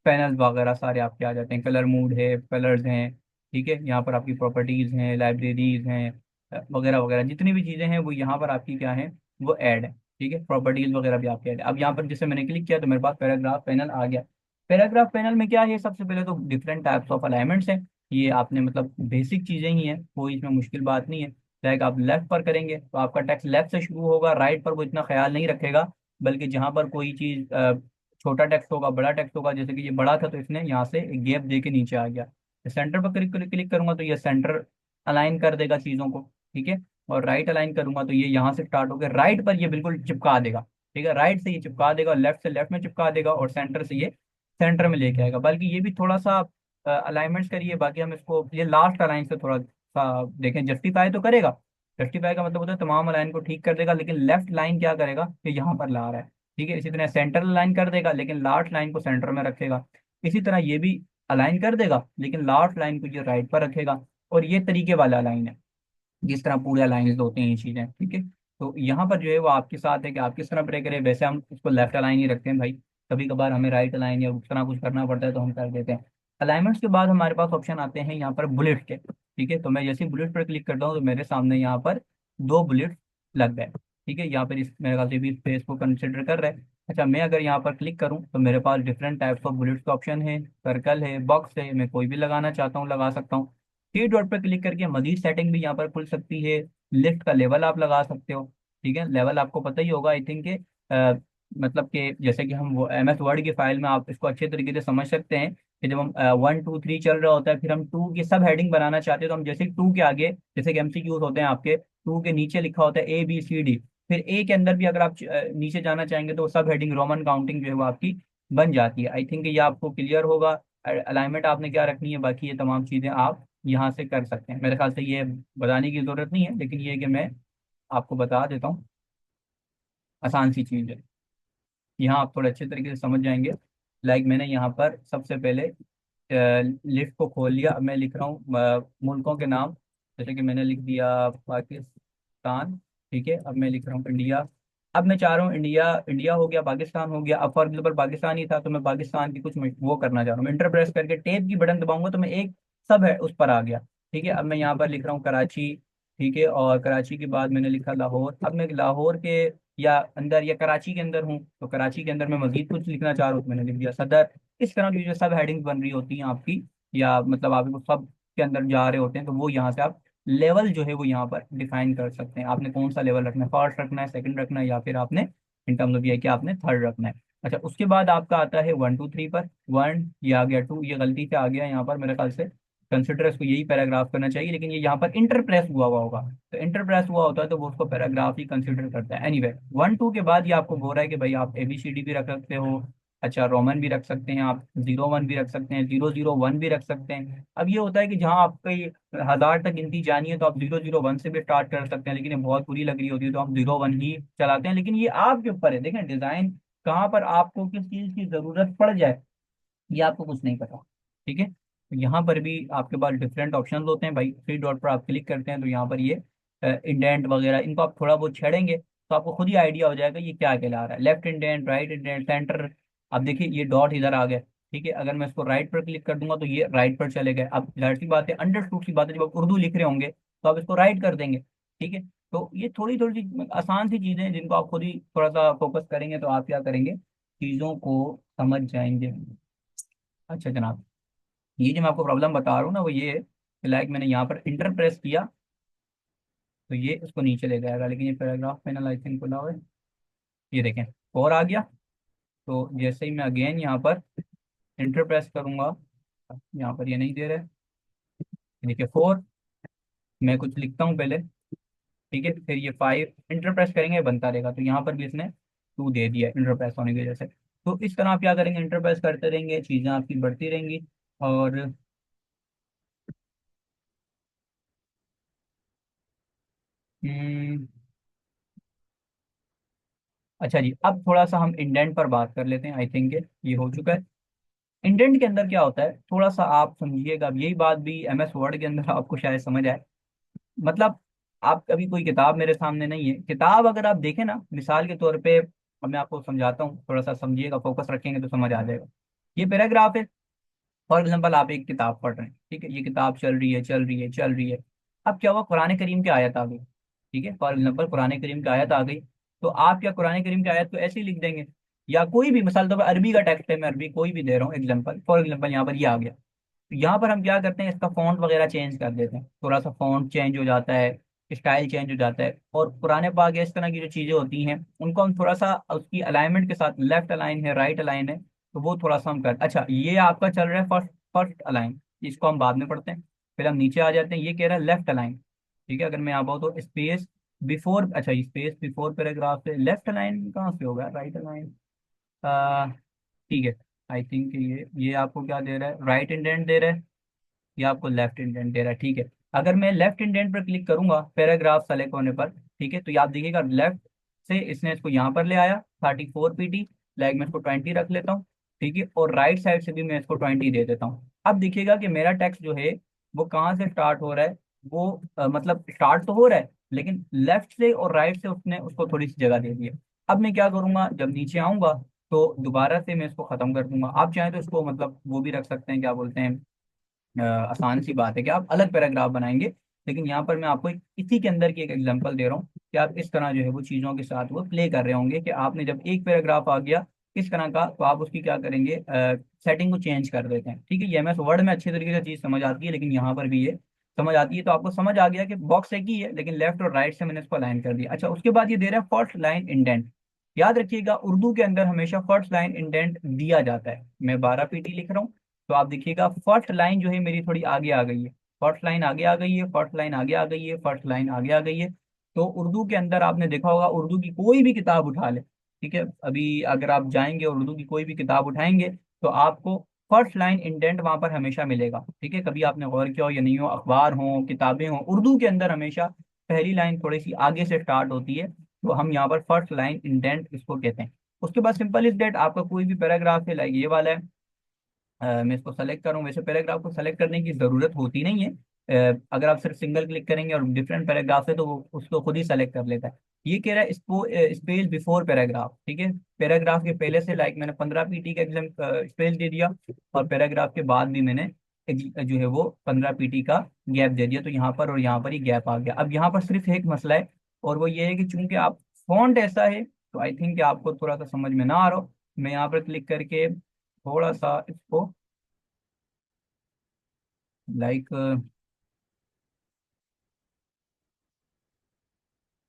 पैनल वगैरह सारे आपके आ जाते हैं। कलर मूड है, कलर्स हैं, ठीक है, यहाँ पर आपकी प्रॉपर्टीज हैं, लाइब्रेरीज हैं, वगैरह वगैरह जितनी भी चीज़ें हैं वो यहाँ पर आपकी क्या है, वो ऐड है। ठीक है, प्रॉपर्टीज वगैरह भी आपके ऐड है। अब यहाँ पर जैसे मैंने क्लिक किया तो मेरे पास पैराग्राफ पैनल आ गया। पैराग्राफ पैनल में क्या है, सबसे पहले तो डिफरेंट टाइप्स ऑफ अलाइनमेंट्स हैं। ये आपने मतलब बेसिक चीजें ही हैं, कोई इसमें मुश्किल बात नहीं है। लाइक आप लेफ्ट पर करेंगे तो आपका टेक्स्ट लेफ्ट से शुरू होगा, राइट पर वो इतना ख्याल नहीं रखेगा, बल्कि जहां पर कोई चीज छोटा टेक्स्ट होगा, बड़ा टेक्स्ट होगा, जैसे कि ये बड़ा था तो इसने यहाँ से एक गैप दे के नीचे आ गया। सेंटर पर क्लिक क्लिक करूंगा तो ये सेंटर अलाइन कर देगा चीजों को। ठीक है, और राइट अलाइन करूंगा तो ये यहाँ से स्टार्ट होकर राइट पर ये बिल्कुल चिपका देगा। ठीक है, राइट से ये चिपका देगा, लेफ्ट से लेफ्ट में चिपका देगा और सेंटर से ये सेंटर में लेके आएगा। बल्कि ये भी थोड़ा सा अलाइनमेंट्स करिए, बाकी हम इसको ये लास्ट अलाइन से थोड़ा सा देखें, जस्टिफाई तो करेगा। जस्टिफाई का मतलब होता है तमाम लाइन को ठीक कर देगा, लेकिन लेफ्ट लाइन क्या करेगा कि यहाँ पर ला रहा है। ठीक है, इसी तरह सेंटर लाइन कर देगा लेकिन लास्ट लाइन को सेंटर में रखेगा। इसी तरह ये भी अलाइन कर देगा लेकिन लास्ट लाइन को ये राइट पर रखेगा। और ये तरीके वाला लाइन है, जिस तरह पूरे अलाइंस होते हैं ये चीजें। ठीक है, तो यहाँ पर जो है वो आपके साथ है कि आप किस तरह प्रे करें। वैसे हम इसको लेफ्ट अलाइन ही रखते हैं भाई, कभी कभार हमें राइट अलाइन या उस तरह कुछ करना पड़ता है तो हम कर देते हैं। अलाइनमेंट्स के बाद हमारे पास ऑप्शन आते हैं यहाँ पर बुलेट के। ठीक है, तो मैं जैसे ही बुलेट पर क्लिक करता हूँ तो मेरे सामने यहाँ पर दो बुलेट लग गए। ठीक है, यहाँ पर इस मेरे ख्याल से भी स्पेस को कंसिडर कर रहा है। अच्छा, मैं अगर यहाँ पर क्लिक करूँ तो मेरे पास डिफरेंट टाइप्स ऑफ बुलेट्स का ऑप्शन है, सर्कल है, बॉक्स है, मैं कोई भी लगाना चाहता हूँ लगा सकता हूँ। थ्री डॉट पर क्लिक करके मजीद सेटिंग भी यहाँ पर खुल सकती है। लिस्ट का लेवल आप लगा सकते हो। ठीक है, लेवल आपको पता ही होगा आई थिंक के मतलब कि जैसे कि हम वो एम एस वर्ड की फाइल में आप इसको अच्छे तरीके से समझ सकते हैं कि जब हम 1 2 3 चल रहा होता है, फिर हम टू की सब हेडिंग बनाना चाहते हैं तो हम जैसे टू के आगे, जैसे कि एमसीक्यूज होते हैं आपके, टू के नीचे लिखा होता है ABCD, फिर ए के अंदर भी अगर आप नीचे जाना चाहेंगे तो सब हेडिंग रोमन काउंटिंग जो है वो आपकी बन जाती है। आई थिंक ये आपको क्लियर होगा। अलाइनमेंट आपने क्या रखनी है, बाकी ये तमाम चीज़ें आप यहाँ से कर सकते हैं। मेरे ख्याल से ये बताने की जरूरत नहीं है, लेकिन ये है कि मैं आपको बता देता हूँ, आसान सी चीज़ है, यहाँ आप थोड़े अच्छे तरीके से समझ जाएंगे। लाइक मैंने यहाँ पर सबसे पहले लिस्ट को खोल लिया। अब मैं लिख रहा हूँ मुल्कों के नाम, जैसे कि मैंने लिख दिया पाकिस्तान। ठीक है, अब मैं लिख रहा हूँ इंडिया, अब मैं चाह रहा हूँ इंडिया, इंडिया हो गया, पाकिस्तान हो गया। अब फॉर एग्जाम्पल पाकिस्तान ही था तो मैं पाकिस्तान की कुछ वो करना चाह रहा हूँ, इंटर प्रेस करके टेप की बटन दबाऊंगा तो मैं एक सब है उस पर आ गया। ठीक है, अब मैं यहाँ पर लिख रहा हूँ कराची। ठीक है, और कराची के बाद मैंने लिखा लाहौर। अब मैं लाहौर के या अंदर या कराची के अंदर हूँ, तो कराची के अंदर मैं मजीद कुछ लिखना चाह रहा हूँ तो मैंने लिख दिया सदर। इस तरह की जो सब हेडिंग्स बन रही होती हैं आपकी, या मतलब आप सब के अंदर जा रहे होते हैं, तो वो यहाँ से आप लेवल जो है वो यहाँ पर डिफाइन कर सकते हैं। आपने कौन सा लेवल रखना है, फर्स्ट रखना है, सेकंड रखना है, या फिर आपने इन टर्म्स ऑफ ये है कि आपने थर्ड रखना है। अच्छा, उसके बाद आपका आता है 1 2 3 पर। वन ये आ गया, टू ये गलती से आ गया यहाँ पर मेरे ख्याल से, कंसिडर इसको यही पैराग्राफ करना चाहिए, लेकिन ये यहाँ पर इंटरप्रेस हुआ हुआ होगा। तो इंटरप्रेस हुआ होता है तो वो उसको पैराग्राफ ही कंसिडर करता है। एनीवे 1 2 के बाद ये आपको बोल रहा है कि भाई आप ABCD भी रख सकते हो। अच्छा, रोमन भी रख सकते हैं आप, 0 1 भी रख सकते हैं, 0 0 1 भी रख सकते हैं। अब ये होता है कि जहाँ आपका 1000 तक गिनती जानी है तो आप 0 0 1 से भी स्टार्ट कर सकते हैं, लेकिन ये बहुत बुरी लग रही होती है तो हम 0 1 ही चलाते हैं। लेकिन ये आपके ऊपर है, देखें डिजाइन कहाँ पर आपको किस चीज की जरूरत पड़ जाए, ये आपको कुछ नहीं पता। ठीक है, तो यहाँ पर भी आपके पास डिफरेंट ऑप्शन होते हैं भाई। थ्री डॉट पर आप क्लिक करते हैं तो यहाँ पर ये इंडेंट वगैरह इनको आप थोड़ा बहुत छेड़ेंगे तो आपको खुद ही आइडिया हो जाएगा ये क्या कहला रहा है, left indent, right indent, centre. अब देखिए ये डॉट इधर आ गया। ठीक है, अगर मैं इसको राइट पर क्लिक कर दूंगा तो ये राइट पर चले गए। अब जाहिर सी बात है, अंडरस्टूड सी बात है, जब आप उर्दू लिख रहे होंगे तो आप इसको राइट कर देंगे। ठीक है, तो ये थोड़ी थोड़ी सी आसान सी चीजें हैं जिनको आप खुद ही थोड़ा सा फोकस करेंगे तो आप क्या करेंगे, चीजों को समझ जाएंगे। अच्छा जनाब, ये जो मैं आपको प्रॉब्लम बता रहा हूँ ना वो ये है कि लाइक मैंने यहाँ पर इंटर प्रेस किया तो ये इसको नीचे ले जाएगा, लेकिन ये पैराग्राफ पैनल आई थिंक खुला हुआ है। ये देखें, फोर आ गया। तो जैसे ही मैं अगेन यहाँ पर इंटर प्रेस करूंगा, यहाँ पर ये नहीं दे रहे, देखिए फोर। मैं कुछ लिखता हूँ पहले। ठीक है, फिर ये फाइव इंटर प्रेस करेंगे बनता रहेगा, तो यहाँ पर भी इसने टू दे दिया इंटर प्रेस होने की वजह से। तो इस तरह आप क्या करेंगे, इंटर प्रेस करते रहेंगे, चीज़ें आपकी बढ़ती रहेंगी। और हम्म, अच्छा जी, अब थोड़ा सा हम इंडेंट पर बात कर लेते हैं। आई थिंक ये हो चुका है। इंडेंट के अंदर क्या होता है थोड़ा सा आप समझिएगा, अब यही बात भी MS वर्ड के अंदर आपको शायद समझ आए। मतलब आप कभी कोई किताब मेरे सामने नहीं है, किताब अगर आप देखें ना मिसाल के तौर पे, अब मैं आपको समझाता हूँ, थोड़ा सा समझिएगा, फोकस रखेंगे तो समझ आ जाएगा। ये पैराग्राफ है। फॉर एग्जाम्पल आप एक किताब पढ़ रहे हैं, ठीक है, ये किताब चल रही है चल रही है चल रही है। अब क्या हुआ, कुरान करीम की आयत आ गई। ठीक है, फॉर एग्जाम्पल कुरान करीम की आयत आ गई, तो आप क्या कुरान करीम की आयत को ऐसे ही लिख देंगे, या कोई भी मिसाल तो अरबी का टेक्स्ट है, मैं अरबी कोई भी दे रहा हूँ एग्जाम्पल, फॉर एग्जाम्पल यहाँ पर ये आ गया। तो यहाँ पर हम क्या करते हैं, इसका फॉन्ट वगैरह चेंज कर देते हैं, थोड़ा सा फॉन्ट चेंज हो जाता है, स्टाइल चेंज हो जाता है। और पुराने पाक या इस तरह की जो चीज़ें होती हैं उनको हम थोड़ा सा उसकी अलाइनमेंट के साथ, लेफ्ट अलाइन है राइट अलाइन है, तो वो थोड़ा सा हम कर, अच्छा ये आपका चल रहा है फर्स्ट फर्स्ट अलाइन, इसको हम बाद में पढ़ते हैं। फिर हम नीचे आ जाते हैं, ये कह रहा है लेफ्ट अलाइन। ठीक है, अगर मैं यहाँ पाऊँ तो स्पेस बिफोर, अच्छा स्पेस बिफोर पैराग्राफ से लेफ्ट अलाइन कहाँ से होगा, राइट अलाइन। ठीक है, आई थिंक ये आपको क्या दे रहा है, राइट इंडेंट दे रहा है, या आपको लेफ्ट इंडेंट दे रहा है। ठीक है, अगर मैं लेफ्ट इंडेंट पर क्लिक करूंगा पैराग्राफ सेलेक्ट होने पर, ठीक है, तो ये आप देखिएगा लेफ्ट से इसने इसको यहाँ पर ले आया 34 PT, लाइक मैं इसको 20 रख लेता हूँ। ठीक है, और राइट साइड से भी मैं इसको 20 दे देता हूँ। अब देखिएगा कि मेरा टेक्स्ट जो है वो कहाँ से स्टार्ट हो रहा है, वो मतलब स्टार्ट तो हो रहा है लेकिन लेफ्ट से और राइट से उसने उसको थोड़ी सी जगह दे दी है। अब मैं क्या करूंगा, जब नीचे आऊंगा तो दोबारा से मैं इसको खत्म कर दूंगा। आप चाहें तो इसको मतलब वो भी रख सकते हैं, क्या बोलते हैं, आसान सी बात है कि आप अलग पैराग्राफ बनाएंगे। लेकिन यहाँ पर मैं आपको इसी के अंदर की एक एग्जांपल दे रहा हूँ कि आप इस तरह जो है वो चीज़ों के साथ वो प्ले कर रहे होंगे कि आपने जब एक पैराग्राफ आ गया इस तरह का तो आप उसकी क्या करेंगे, सेटिंग को चेंज कर देते हैं। ठीक है, ये MS वर्ड में अच्छे तरीके से चीज़ समझ आती है, लेकिन यहाँ पर भी ये समझ आती है। तो आपको समझ आ गया कि बॉक्स एक ही है लेकिन लेफ्ट और राइट से मैंने इसको अलाइन कर दिया। अच्छा, उसके बाद ये दे रहा है फर्स्ट लाइन इंडेंट। याद रखिएगा उर्दू के अंदर हमेशा फर्स्ट लाइन इंडेंट दिया जाता है। मैं 12 PT लिख रहा हूँ तो आप देखिएगा फर्स्ट लाइन जो है मेरी थोड़ी आगे आ गई है, फर्स्ट लाइन आगे आ गई है, फर्स्ट लाइन आगे आ गई है, फर्स्ट लाइन आगे आ गई है। तो उर्दू के अंदर आपने देखा होगा, उर्दू की कोई भी किताब उठा ले, ठीक है, अभी अगर आप जाएंगे और उर्दू की कोई भी किताब उठाएंगे तो आपको फर्स्ट लाइन इंडेंट वहां पर हमेशा मिलेगा। ठीक है, कभी आपने गौर किया हो या नहीं हो, अखबार हो किताबें हो, उर्दू के अंदर हमेशा पहली लाइन थोड़ी सी आगे से स्टार्ट होती है, तो हम यहाँ पर फर्स्ट लाइन इंडेंट इसको कहते हैं। उसके बाद सिंपल इज डेट, आपका कोई भी पैराग्राफ है लाइक ये वाला है, मैं इसको सेलेक्ट करूँ, वैसे पैराग्राफ को सेलेक्ट करने की ज़रूरत होती नहीं है। अगर आप सिर्फ सिंगल क्लिक करेंगे और डिफरेंट पैराग्राफ है तो वो उसको खुद ही सेलेक्ट कर लेता है। ये कह रहा है स्पेस बिफोर पैराग्राफ, ठीक है। पैराग्राफ के पहले से लाइक मैंने 15 पीटी का एग्जाम स्पेस दे दिया, और पैराग्राफ के बाद भी मैंने जो है वो 15 पीटी का गैप दे दिया, तो यहाँ पर और यहाँ पर ही गैप आ गया। अब यहाँ पर सिर्फ एक मसला है, और वो ये है कि चूंकि आप फॉन्ट ऐसा है, तो आई थिंक कि आपको थोड़ा सा समझ में ना आ रहा हो। मैं यहाँ पर क्लिक करके थोड़ा सा इसको लाइक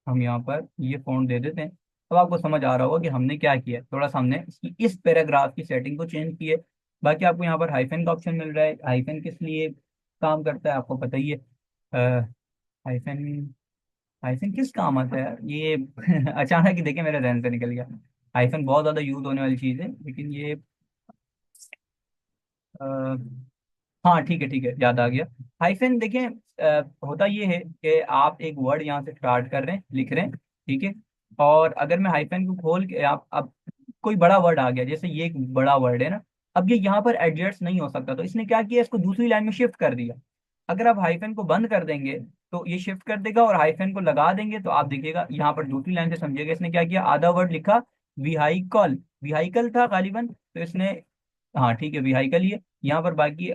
हम यहाँ पर ये फॉन्ट दे देते हैं। अब आपको समझ आ रहा होगा कि हमने क्या किया है, थोड़ा सा हमने इसकी इस पैराग्राफ की सेटिंग को चेंज की है। बाकी आपको यहाँ पर हाइफन का ऑप्शन मिल रहा है। हाइफन किस लिए काम करता है आपको पता ही है। हाइफन हाइफन किस काम आता है यार ये अचानक ही देखे मेरे ध्यान से निकल गया। हाइफन बहुत ज्यादा यूज होने वाली चीज है, लेकिन ये हाँ ठीक है, ठीक है, याद आ गया। हाइफन देखें, होता ये है कि आप एक वर्ड यहाँ से स्टार्ट कर रहे हैं, लिख रहे हैं, ठीक है। और अगर मैं हाइफन को खोल के आप अब कोई बड़ा वर्ड आ गया, जैसे ये एक बड़ा वर्ड है ना, अब ये यहाँ पर एडजस्ट नहीं हो सकता, तो इसने क्या किया, इसको दूसरी लाइन में शिफ्ट कर दिया। अगर आप हाइफन को बंद कर देंगे तो ये शिफ्ट कर देगा, और हाइफन को लगा देंगे तो आप देखिएगा यहाँ पर दूसरी लाइन से समझिएगा इसने क्या किया, आधा वर्ड लिखा विहाइकल, विहाइकल था गालिबन, तो इसने, हाँ ठीक है विहाइकल ही है यहाँ पर, बाकी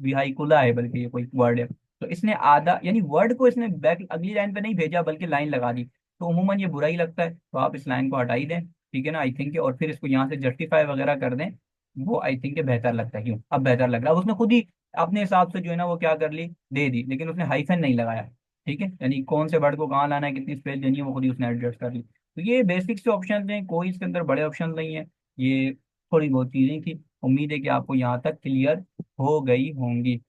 विहाइकुला है, बल्कि ये कोई वर्ड है, तो इसने आधा यानी वर्ड को इसने बैक अगली लाइन पे नहीं भेजा बल्कि लाइन लगा दी। तो उमूमन ये बुरा ही लगता है, तो आप इस लाइन को हटा ही दें, ठीक है ना, आई थिंक, और फिर इसको यहाँ से जस्टिफाई वगैरह कर दें। वो आई थिंक बेहतर लगता है, क्यों अब बेहतर लग रहा है। अब उसने खुद ही अपने हिसाब से जो है ना वो क्या कर ली, दे दी, लेकिन उसने हाइफन नहीं लगाया, ठीक है, यानी कौन से वर्ड को कहाँ लाना है, कितनी स्पेस देनी है, वो खुद ही उसने एडजस्ट कर ली। तो ये बेसिक से ऑप्शन हैं, कोई इसके अंदर बड़े ऑप्शन नहीं है, ये थोड़ी बहुत चीजें थी। उम्मीद है कि आपको यहाँ तक क्लियर हो गई होंगी।